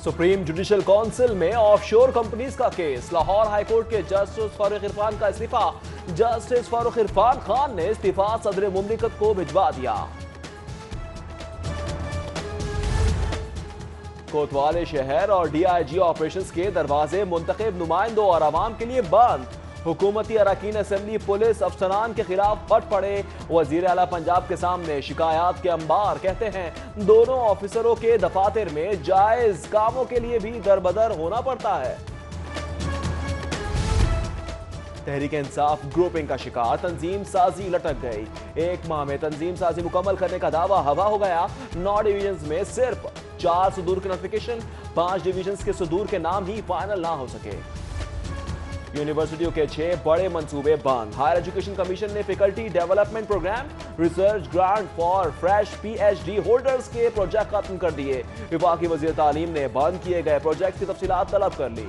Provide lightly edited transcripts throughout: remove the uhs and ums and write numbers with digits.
Supreme judicial council में offshore companies का case. Lahore high court के जस्टिस फारूक इरफान का इस्तीफा। जस्टिस फारूक इरफान खान ने इस्तीफा सदर मुमलिकत को भिजवा दिया। कोतवाली शहर और डीआईजी ऑपरेशंस के दरवाजे मुंतखब नुमाइंदों और आवाम के लिए बंद। हुकूमती अरकान असेंबली पुलिस अफसरान के खिलाफ फट पड़े। वजीर आला पंजाब के सामने शिकायत के अंबार। कहते हैं दोनों ऑफिसरों के दफातर में जायज कामों के लिए भी दरबदर होना पड़ता है। तहरीक इंसाफ ग्रुपिंग का शिकार। तंजीम साजी लटक गई। एक माह में तंजीम साजी मुकम्मल करने का दावा हवा हो गया। 9 डिवीजन में सिर्फ 4 सुदूर के नोटिफिकेशन। 5 डिवीजन के सुदूर के नाम ही फाइनल ना हो सके। यूनिवर्सिटियों के 6 बड़े मंसूबे बंद। हायर एजुकेशन कमीशन ने faculty development program, research grant for fresh PhD holders के प्रोजेक्ट खत्म कर दिए। विभाग वजीर तालीम ने बंद किए गए प्रोजेक्ट की तफसीलात तलब कर ली।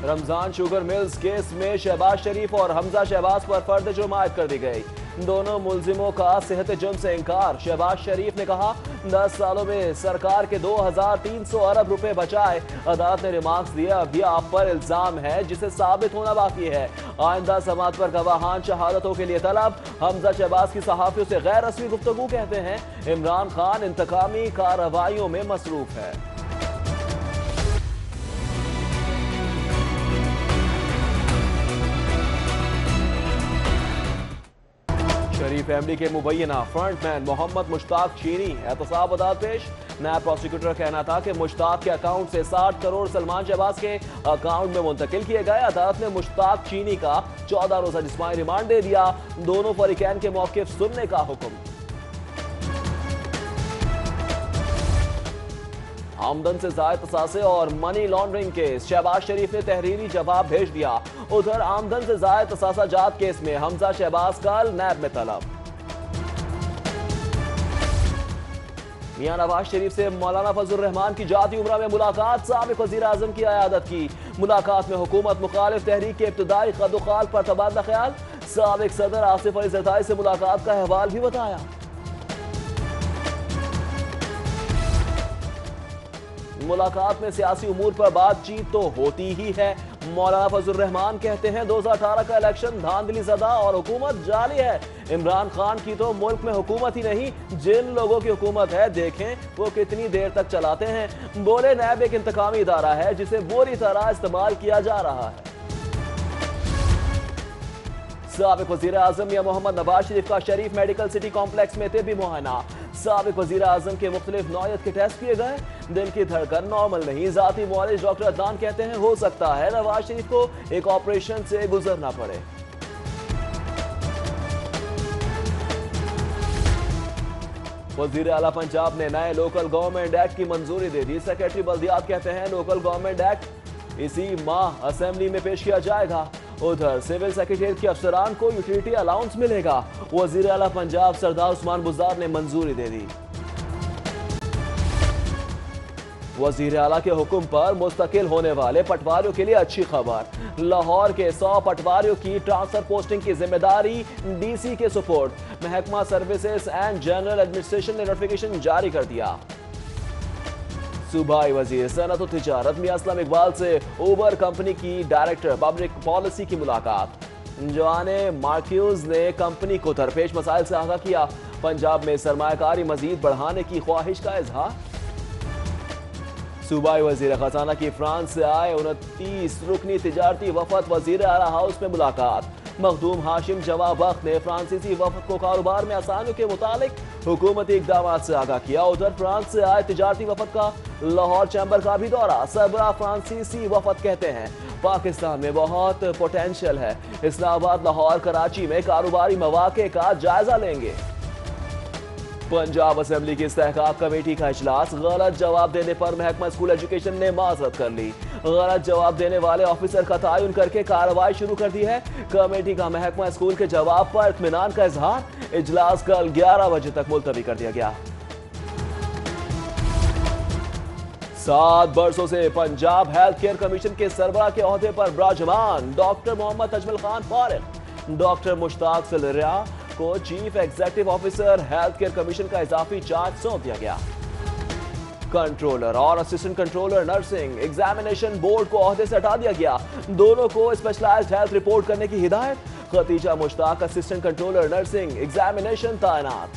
रमजान शुगर मिल्स केस में शहबाज शरीफ और हमजा शहबाज पर फर्द जुर्मायत कर दी गई। दोनों मुलजिमों का सेहत जुर्म से इंकार। शहबाज शरीफ ने कहा 10 सालों में सरकार के 2300 अरब रुपए बचाए। अदालत ने रिमार्क्स दिए अब भी आप पर इल्जाम है जिसे साबित होना बाकी है। आइंदा समात पर गवाहान शहादतों के लिए तलब। हमजा शहबाज की सहाफियों से गैर रस्मी गुफ्तगू। कहते हैं इमरान खान इंतकामी कार्रवाइयों में मसरूफ है। शरीफ फैमिली के मुबैना फ्रंटमैन मोहम्मद मुश्ताक चीनी एहतसाब अदालत पेश। नायब प्रोसिक्यूटर का कहना था कि मुश्ताक के अकाउंट से 60 करोड़ सलमान शहबाज के अकाउंट में मुंतकिल किए गए। अदालत ने मुश्ताक चीनी का 14 रोजा जिस्मानी रिमांड दे दिया। दोनों फरीकैन के मौक़िफ़ सुनने का हुक्म। आमदन से ज़ायद तसासे और मनी लॉन्ड्रिंग केस। शहबाज शरीफ ने तहरीरी जवाब भेज दिया। उधर आमदन से ज़ायद तसासा जात केस में हमजा शहबाज कल नैब में तलब। मियां नवाज शरीफ से मौलाना फजल रहमान की जाती उम्रा में मुलाकात। साबिक वज़ीर आज़म की अयादत की। मुलाकात में हुकूमत मुखालिफ तहरीक के इब्तिदाई कदोखाल पर तबादला ख्याल। साबिक सदर आसिफ अली ज़रदारी से मुलाकात का अहवाल भी बताया। मुलाकात में सियासी उमूर पर बातचीत तो होती ही है। मौलाना फजल रहमान कहते हैं 2018 का इलेक्शन धांधली ज़दा और हुकूमत जाली है। इमरान खान की तो मुल्क में हुकूमत ही नहीं, जिन लोगों की हुकूमत है देखें वो कितनी देर तक चलाते हैं। बोले नैब एक इंतकामी इदारा है जिसे बुरी तरह इस्तेमाल किया जा रहा है। साबिक वज़ीर आज़म या मोहम्मद नवाज शरीफ का शरीफ मेडिकल सिटी कॉम्प्लेक्स में तिब्बी मुआयना। साबिक वज़ीर आज़म के मुख्तलिफ नौयत के टेस्ट किए गए। दिल की धड़कन नॉर्मल नहीं। ज़ाती मुआलिज डॉक्टर अदनान कहते हैं हो सकता है नवाज शरीफ को एक ऑपरेशन से गुजरना पड़े। वज़ीर आला पंजाब ने नए लोकल गवर्नमेंट एक्ट की मंजूरी दे दी। सेक्रेटरी बल्दियात कहते हैं लोकल गवर्नमेंट एक्ट इसी माह असेंबली में पेश किया जाएगा। उधर सिविल सेक्रेटरीट के अफसरान को यूटिलिटी अलाउंस मिलेगा। वज़ीर आला पंजाब सरदार उस्मान बुज़दार ने मंजूरी दे दी। वज़ीर आला के हुक्म पर मुस्तकिल होने वाले पटवारियों के लिए अच्छी खबर। लाहौर के 100 पटवारियों की ट्रांसफर पोस्टिंग की जिम्मेदारी डीसी के सुपुर्द। महकमा सर्विसेज एंड जनरल एडमिनिस्ट्रेशन ने नोटिफिकेशन जारी कर दिया। सूबाई वजीर सनअत और तिजारत मियां असलम इकबाल से उबर कंपनी की डायरेक्टर पब्लिक पॉलिसी की मुलाकात। जवाने मार्क्यूज ने कंपनी को दरपेश मसाइल से आगाह किया। पंजाब में सरमायाकारी मजीद बढ़ाने की ख्वाहिश का इजहार। सूबाई वजीर खजाना की फ्रांस से आए 29 रुकनी तिजारती वफद वजीर आला हाउस में मुलाकात। मखदूम हाशिम जवाब वक्त ने फ्रांसीसी वफद को कारोबार में आसानियों के मुतालिक हुकूमती इकदाम से आगाह किया। उधर फ्रांस से आए तिजारती वफद का लाहौर चैम्बर का भी दौरा। सरबराह फ्रांसीसी वफद कहते हैं पाकिस्तान में बहुत पोटेंशियल है। इस्लामाबाद लाहौर कराची में कारोबारी मौके का जायजा लेंगे। पंजाब असेंबली की इस्तेहकाक कमेटी का इजलास। गलत जवाब देने पर महकमा स्कूल एजुकेशन ने माजरत कर ली। गलत जवाब देने वाले ऑफिसर का तयन करके कार्रवाई शुरू कर दी है। कमेटी का महकमा स्कूल के जवाब पर इत्मीनान का इजहार। इजलास कल 11 बजे तक मुलतवी कर दिया गया। 7 बरसों से पंजाब हेल्थ केयर कमीशन के सरबराह के ओहदे पर विराजमान डॉक्टर मोहम्मद अजमल खान फारिग। डॉक्टर मुश्ताक सलरिया को chief executive officer health care commission का इजाफी चार्ज सौंप दिया गया। कंट्रोलर और assistant controller nursing examination board को ओहदे से हटा दिया गया। दोनों को स्पेशलाइज्ड हेल्थ रिपोर्ट करने की हिदायत। Khadija Mushtaq assistant controller nursing examination तैनात।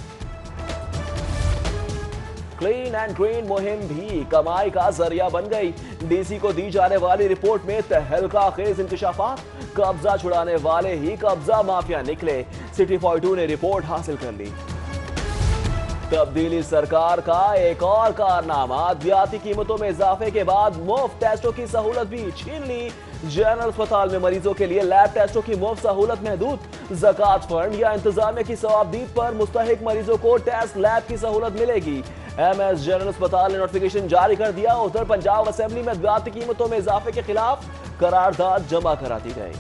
क्लीन एंड ग्रीन मुहिम भी कमाई का जरिया बन गई। डीसी को दी जाने वाली रिपोर्ट में तहलका खेज इंकशाफात। कब्जा छुड़ाने वाले ही कब्जा माफिया निकले। सिटी 42 ने रिपोर्ट हासिल कर ली। तब्दीली सरकार का एक और कारनामा, अद्वियाती कीमतों में इजाफे के बाद मुफ्त टेस्टों की सहूलत भी छीन ली। जनरल अस्पताल में मरीजों के लिए लैब टेस्टों की मुफ्त सहूलत महदूद। ज़कात फंड या इंतजामिया की सवाबदीद पर मुस्तहिक मरीजों को टेस्ट लैब की सहूलत मिलेगी। एमएस जनरल अस्पताल ने नोटिफिकेशन जारी कर दिया। उधर पंजाब असेंबली में अद्वियाती कीमतों में इजाफे के खिलाफ करारदाद जमा करा दी गई।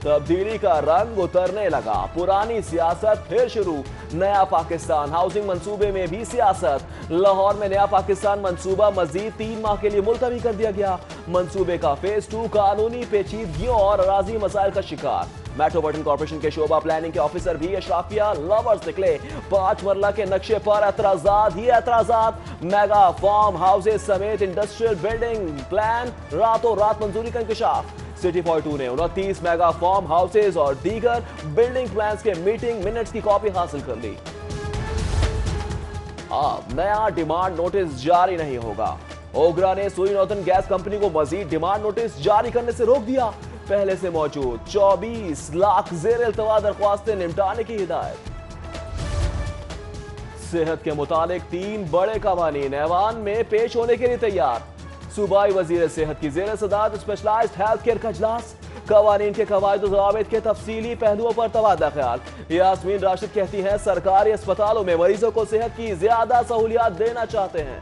तब्दीली का रंग उतरने लगा, पुरानी सियासत फिर शुरू। नया पाकिस्तान हाउसिंग मंसूबे में भी सियासत। लाहौर में नया पाकिस्तान मंसूबा मजीद 3 माह के लिए मुलतवी कर दिया गया। मंसूबे का फेज 2 कानूनी पेचीदगियों और अराजी मसाइल का शिकार। मेट्रोपॉलिटन कॉर्पोरेशन के शोबा प्लानिंग के ऑफिसर भी अशराफिया लवर्स निकले। 5 मरला के नक्शे पर एतराजात ही एतराजात। मेगा फार्म हाउसेज समेत इंडस्ट्रियल बिल्डिंग प्लान रातों रात मंजूरी का इंकशाफ। सिटी 42 ने 29 मेगा फार्म हाउसेज और दीगर बिल्डिंग प्लान्स के मीटिंग मिनट्स की कॉपी हासिल कर ली। अब नया डिमांड नोटिस जारी नहीं होगा। ओगरा ने सुई नॉर्दर्न गैस कंपनी को मजीद डिमांड नोटिस जारी करने से रोक दिया। पहले से मौजूद 24 लाख ज़ेर इल्तवा दरख्वास्तें निपटाने की हिदायत। सेहत के मुतालिक 3 बड़े कवानीन ऐवान में पेश होने के लिए तैयार। सूबाई वजीर सेहत की ज़ेर सदारत स्पेशलाइज्ड हेल्थ केयर का इजलास। कवानीन के कवायद ज़वाबित के तफसीली पहलुओं पर तबादला ख्याल। यास्मीन राशिद कहती हैं सरकारी अस्पतालों में मरीजों को सेहत की ज्यादा सहूलियात देना चाहते हैं।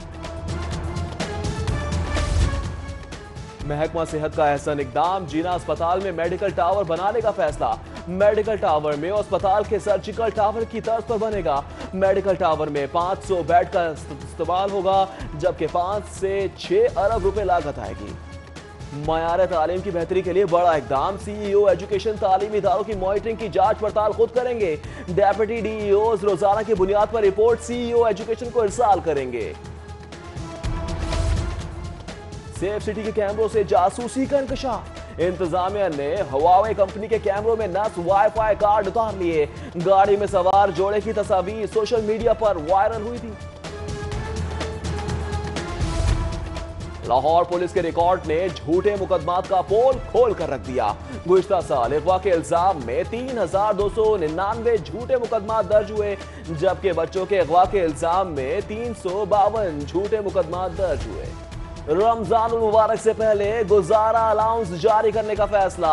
महकमा सेहत का अहसन इकदाम, जीना अस्पताल में मेडिकल टावर बनाने का फैसला। मेडिकल टावर में अस्पताल के सर्जिकल टावर की तर्ज पर बनेगा। मेडिकल टावर में 500 बेड का इस्तेमाल होगा, जबकि 5 से 6 अरब रुपए लागत आएगी। मयार तालीम की बेहतरी के लिए बड़ा इकदाम। सीईओ एजुकेशन तालीमी इदारों की मॉनिटरिंग की जांच पड़ताल खुद करेंगे। डेप्यूटी डीईओ रोजाना की बुनियाद पर रिपोर्ट सीईओ एजुकेशन को इरसाल करेंगे। सेफ सिटी के कैमरों से जासूसी का इंकशाफ। इंतजामिया ने हवावे कंपनी के कैमरों में नस्ब वाईफाई कार्ड उतार लिए। गाड़ी में सवार जोड़े की तस्वीर सोशल मीडिया पर वायरल हुई थी। लाहौर पुलिस के रिकॉर्ड ने झूठे मुकदमात का पोल खोल कर रख दिया। गुज़िश्ता साल अगवा के इल्जाम में 3299 झूठे मुकदमात दर्ज हुए, जबकि बच्चों के अगवा के इल्जाम में 352 झूठे मुकदमात दर्ज हुए। रमजान मुबारक से पहले गुजारा अलाउंस जारी करने का फैसला।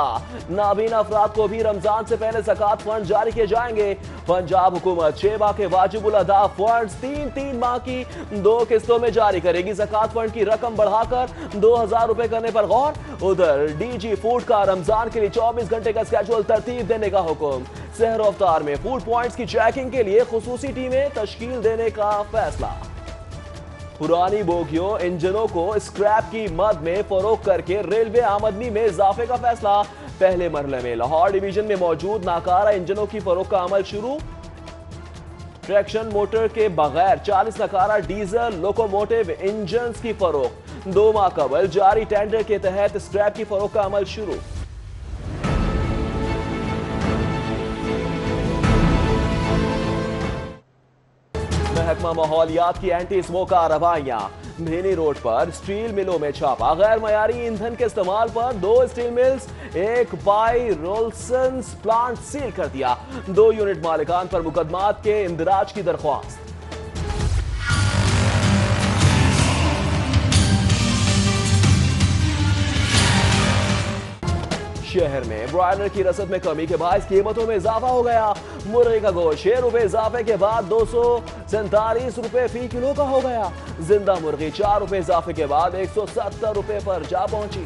नाबीना अफराद को भी रमजान से पहले ज़कात फंड जारी किए जाएंगे। पंजाब हुकूमत 6 माह के वाजिबुल अदा फंड 3 माह की 2 किस्तों में जारी करेगी। ज़कात फंड की रकम बढ़ाकर 2000 रुपए करने पर गौर। उधर डीजी फूड का रमजान के लिए 24 घंटे का स्केड्यूल तरतीब देने का हुक्म। सहर अफ्तार में फूड पॉइंट्स की चेकिंग के लिए खुसूसी टीमें तश्कील देने का फैसला। पुरानी बोगियों इंजनों को स्क्रैप की मद में फरोख्त करके रेलवे आमदनी में इजाफे का फैसला। पहले मरहले में लाहौर डिवीजन में मौजूद नाकारा इंजनों की फरोख्त का अमल शुरू। ट्रैक्शन मोटर के बगैर 40 नाकारा डीजल लोकोमोटिव इंजन की फरोख्त। 2 माह कबल जारी टेंडर के तहत स्क्रैप की फरोख्त का अमल शुरू। महकमा माहौलियात की एंटी स्मोक कार्रवाइयां। भेनी रोड पर स्टील मिलों में छापा। गैर मयारी ईंधन के इस्तेमाल पर 2 स्टील मिल्स, 1 पायरोल्सन्स प्लांट सील कर दिया। 2 यूनिट मालिकान पर मुकदमात के इंदराज की दरख्वास्त। शहर में ब्रॉयलर की रसद में कमी के बाद कीमतों में इजाफा हो गया। मुर्गे का गोश्त 6 रुपए इजाफे के बाद 247 रुपए फी किलो का हो गया। जिंदा मुर्गी 4 रुपए इजाफे के बाद 170 रुपए पर जा पहुंची।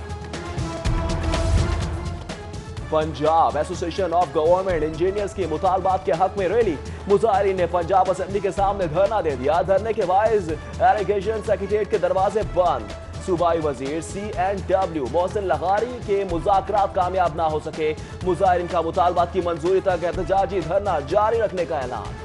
Punjab association of government engineers की मुतालबात के हक में रैली। मुजाहिरीन ने पंजाब असेंबली के सामने धरना दे दिया। धरने के बायस इरिगेशन सेक्रेटेरिएट के दरवाजे बंद। सूबाई वजीर CNW मोहसिन लगारी के मुज़ाकरात कामयाब ना हो सके, मुजाहिरीन का मुतालबात की मंजूरी तक एहतजाजी धरना जारी रखने का ऐलान।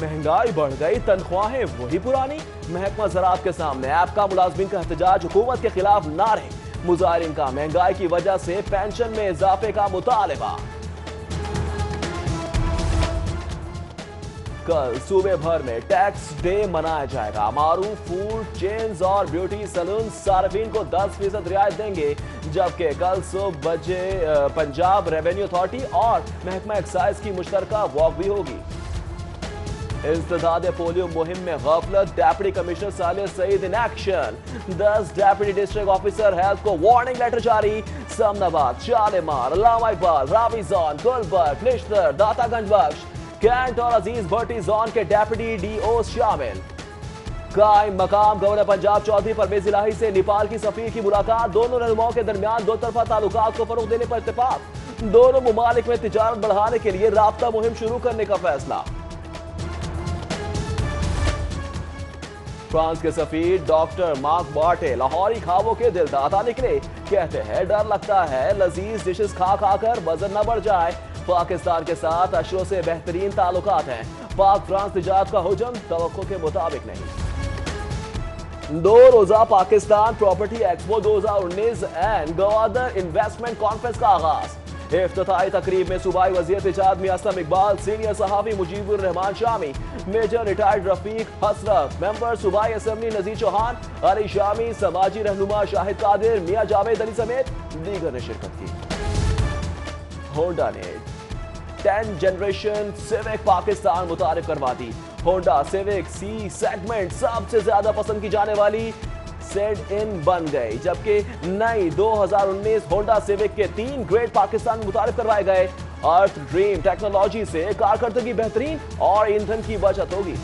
महंगाई बढ़ गई, तनख्वाहें वही पुरानी, महकमा ज़राअत के सामने ऐपका मुलाजमीन का एहतजाज, हुकूमत के खिलाफ नारे, मुजाहिरीन का महंगाई की वजह से पेंशन में इजाफे का मुतालबा। कल सूबे भर में टैक्स डे मनाया जाएगा। मारूफ फूड चेन्स और ब्यूटी सैलून सार्फिन को 10% रियायत देंगे, जबकि कल सुबह बजे पंजाब रेवेन्यू अथॉरिटी और महकमा एक्साइज की मुश्तरका वॉक भी होगी। इंसदाद पोलियो मुहिम में गफलत, deputy commissioner Saleh Saeed in action, 10 deputy district officer health को वार्निंग लेटर जारी। समनाबाद, शालीमार, अल्लामा इकबाल, रावी जोन, गुलबर्ग, निश्तर, दातागंज बख्श, कैंट और अजीज भट्टी जोन के डेप्यूटी DO शामिल। कायम मकाम गवर्नर पंजाब चौधरी परवेज इलाही से नेपाल की सफीर की मुलाकात, दोनों रहनुमाओं के दरमियान दो तरफा ताल्लुकात को फरोग देने पर इत्तेफाक, दोनों मुमालिक में तिजारत बढ़ाने के लिए राब्ता मुहिम शुरू करने का फैसला। फ्रांस के सफीर डॉक्टर मार्क बार्टे लाहौरी खाबों के दिलदाता निकले, कहते हैं डर लगता है लजीज डिशेस खा खाकर वजन न बढ़ जाए। पाकिस्तान के साथ अशरों से बेहतरीन ताल्लुकात हैं, पाक फ्रांस तिजारत का हुजम तवक्को के मुताबिक नहीं। 2 रोजा Pakistan property expo 2019 and Gwadar investment conference का आगाज। इफ्तिताही तकरीब में सूबाई वज़ीर तिजारत मियां असलम इकबाल, सीनियर सहाफ़ी Mujibur Rehman Shami, major retired Rafiq Hasrat, member सूबाई असेंबली नजीर चौहान, अली शामी, समाजी रहनुमा शाहिद कादिर, मियां जावेद अली समेत दीगर ने शिरकत की। होंडा ने 10 जनरेशन सिविक पाकिस्तान मुतारिफ करवा दी। होंडा सिविक C सेगमेंट सबसे ज्यादा पसंद की जाने वाली सेड इन बन गई, जबकि नई 2019 होंडा सिविक के 3 ग्रेड पाकिस्तान में मुतारिफ करवाए गए। अर्थ ड्रीम टेक्नोलॉजी से कारकर्दगी बेहतरीन और ईंधन की बचत होगी।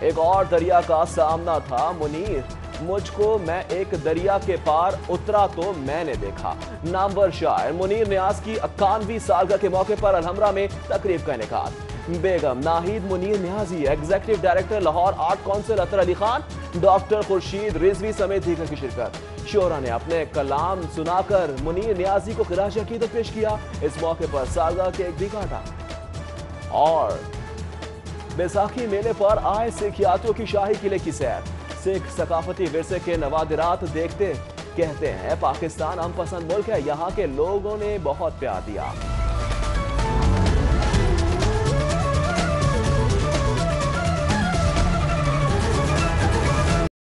एक और दरिया का सामना था मुनीर, मुझको मैं एक दरिया के पार उतरा तो मैंने देखा। नामवर शायर मुनीर नियाज की 91वीं सालगिरह के मौके पर अलहमरा में तकरीब का इनेकाद। Begum Nahid Munir Niazi, executive director Lahore art council Athar Ali Khan, doctor Khurshid Rizvi समेत दीगर की शिरकत। शोरा ने अपने कलाम सुनाकर मुनीर नियाजी को खिराज अकीदत पेश किया। इस मौके पर सालगिरह केक भी काटा। और बैसाखी मेले पर आए सिख यात्रियों की शाही किले की सैर, सिख सकाफती विरसे के नवादिरात देखते कहते हैं पाकिस्तान हम पसंद मुल्क है, यहाँ के लोगों ने बहुत प्यार दिया।